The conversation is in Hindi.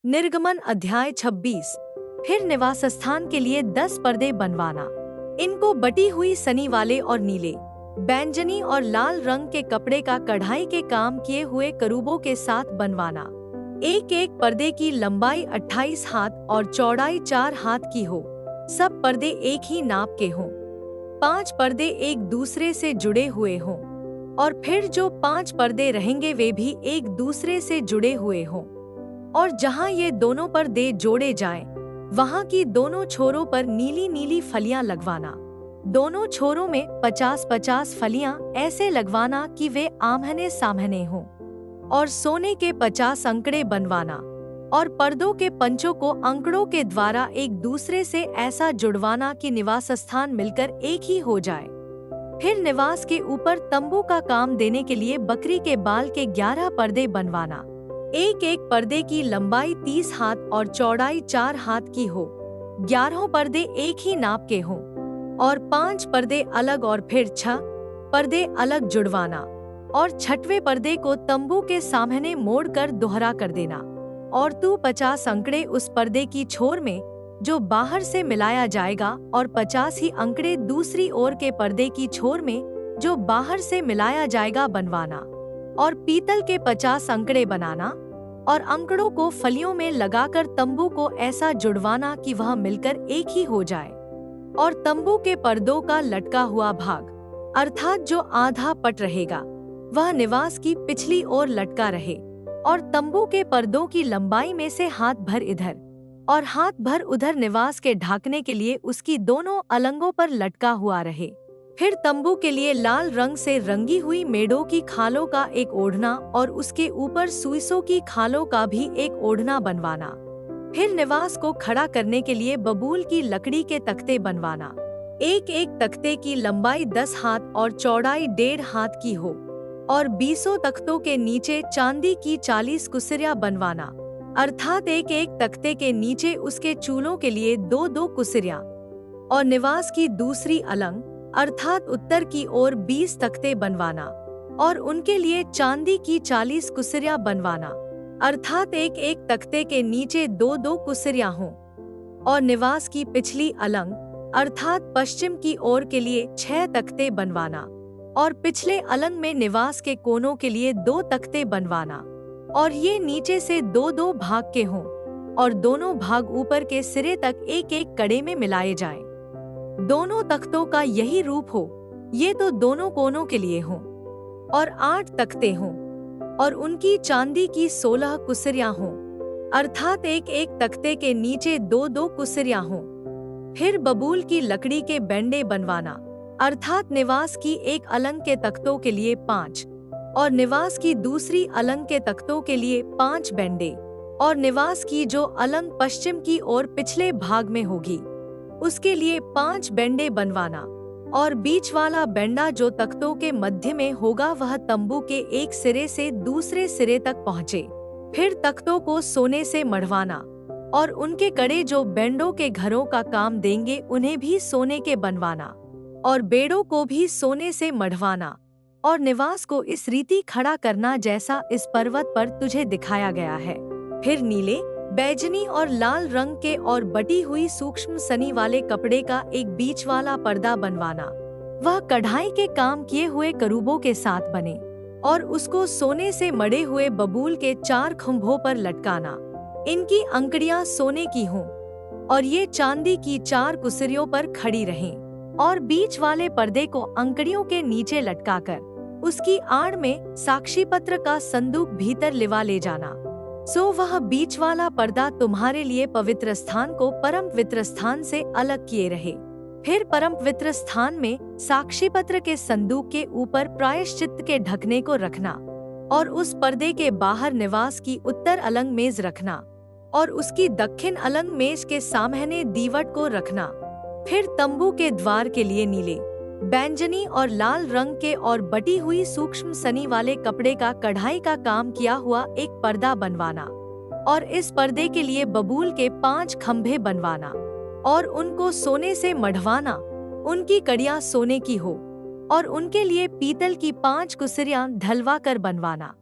निर्गमन अध्याय 26। फिर निवास स्थान के लिए 10 पर्दे बनवाना। इनको बटी हुई सनी वाले और नीले, बैंगनी और लाल रंग के कपड़े का कढ़ाई के काम किए हुए करूबों के साथ बनवाना। एक एक पर्दे की लंबाई 28 हाथ और चौड़ाई 4 हाथ की हो। सब पर्दे एक ही नाप के हों। 5 पर्दे एक दूसरे से जुड़े हुए हों और फिर जो 5 पर्दे रहेंगे वे भी एक दूसरे से जुड़े हुए हों। और जहाँ ये दोनों पर्दे जोड़े जाएं, वहाँ की दोनों छोरों पर नीली नीली फलियां लगवाना। दोनों छोरों में 50-50 फलियां ऐसे लगवाना कि वे आमने सामने हों। और सोने के 50 अंकड़े बनवाना और पर्दों के पंचों को अंकड़ों के द्वारा एक दूसरे से ऐसा जुड़वाना कि निवास स्थान मिलकर एक ही हो जाए। फिर निवास के ऊपर तंबू का काम देने के लिए बकरी के बाल के 11 पर्दे बनवाना। एक एक पर्दे की लंबाई 30 हाथ और चौड़ाई 4 हाथ की हो। 11 पर्दे एक ही नाप के हों और 5 पर्दे अलग और फिर 6 पर्दे अलग जुड़वाना। और 6वें पर्दे को तंबू के सामने मोड़कर दोहरा कर देना। और तू 50 अंकड़े उस पर्दे की छोर में जो बाहर से मिलाया जाएगा और 50 ही अंकड़े दूसरी ओर के पर्दे की छोर में जो बाहर से मिलाया जाएगा बनवाना। और पीतल के 50 अंकड़े बनाना और अंकड़ों को फलियों में लगाकर तंबू को ऐसा जुड़वाना कि वह मिलकर एक ही हो जाए। और तंबू के पर्दों का लटका हुआ भाग अर्थात जो आधा पट रहेगा वह निवास की पिछली ओर लटका रहे और तंबू के पर्दों की लंबाई में से हाथ भर इधर और हाथ भर उधर निवास के ढाकने के लिए उसकी दोनों अलंगों पर लटका हुआ रहे। फिर तंबू के लिए लाल रंग से रंगी हुई मेढ़ों की खालों का एक ओढ़ना और उसके ऊपर सुइसों की खालों का भी एक ओढ़ना बनवाना। फिर निवास को खड़ा करने के लिए बबूल की लकड़ी के तख्ते बनवाना। एक एक तख्ते की लंबाई 10 हाथ और चौड़ाई 1.5 हाथ की हो। और 20 तख्तों के नीचे चांदी की 40 कुसिरियां बनवाना अर्थात एक एक तख्ते के नीचे उसके चूलों के लिए 2-2 कुसिरियां। और निवास की दूसरी अलंग अर्थात उत्तर की ओर 20 तख्ते बनवाना और उनके लिए चांदी की 40 कुसिरियां बनवाना अर्थात एक एक तख्ते के नीचे 2-2 कुसिरियां हों। और निवास की पिछली अलंग अर्थात पश्चिम की ओर के लिए 6 तख्ते बनवाना और पिछले अलंग में निवास के कोनों के लिए 2 तख्ते बनवाना। और ये नीचे से 2-2 भाग के हों और दोनों भाग ऊपर के सिरे तक एक एक कड़े में मिलाए जाएं। दोनों तख्तों का यही रूप हो, ये तो दोनों कोनों के लिए हों। और 8 तख्ते हों और उनकी चांदी की 16 कुसिरियां हों अर्थात एक एक तख्ते के नीचे 2-2 कुसिरियां हों। फिर बबूल की लकड़ी के बैंडे बनवाना अर्थात निवास की एक अलंग के तख्तों के लिए 5 और निवास की दूसरी अलंग के तख्तों के लिए 5 बैंडे। और निवास की जो अलंग पश्चिम की ओर पिछले भाग में होगी उसके लिए 5 बैंडे बनवाना। और बीच वाला बैंडा जो तख्तों के मध्य में होगा वह तंबू के एक सिरे से दूसरे सिरे तक पहुँचे। फिर तख्तों को सोने से मढ़वाना और उनके कड़े जो बैंडों के घरों का काम देंगे उन्हें भी सोने के बनवाना और बेड़ों को भी सोने से मढ़वाना। और निवास को इस रीति खड़ा करना जैसा इस पर्वत पर तुझे दिखाया गया है। फिर नीले, बैजनी और लाल रंग के और बटी हुई सूक्ष्म सनी वाले कपड़े का एक बीच वाला पर्दा बनवाना। वह कढ़ाई के काम किए हुए करूबों के साथ बने और उसको सोने से मढ़े हुए बबूल के 4 खंभों पर लटकाना। इनकी अंकड़ियां सोने की हों और ये चांदी की 4 कुसिरियों पर खड़ी रहें। और बीच वाले पर्दे को अंकड़ियों के नीचे लटकाकर उसकी आड़ में साक्षीपत्र का संदूक भीतर लिवा ले जाना। सो वह बीच वाला पर्दा तुम्हारे लिए पवित्र स्थान को परम पवित्र स्थान से अलग किए रहे। फिर परम पवित्र स्थान में साक्षीपत्र के संदूक के ऊपर प्रायश्चित के ढकने को रखना और उस पर्दे के बाहर निवास की उत्तर अलंग मेज रखना और उसकी दक्षिण अलंग मेज के सामने दीवट को रखना। फिर तंबू के द्वार के लिए नीले, बैंगनी और लाल रंग के और बटी हुई सूक्ष्म सनी वाले कपड़े का कढ़ाई का काम किया हुआ एक पर्दा बनवाना और इस पर्दे के लिए बबूल के 5 खंभे बनवाना और उनको सोने से मढ़वाना। उनकी कड़ियां सोने की हो और उनके लिए पीतल की 5 कुसिरियां ढलवा कर बनवाना।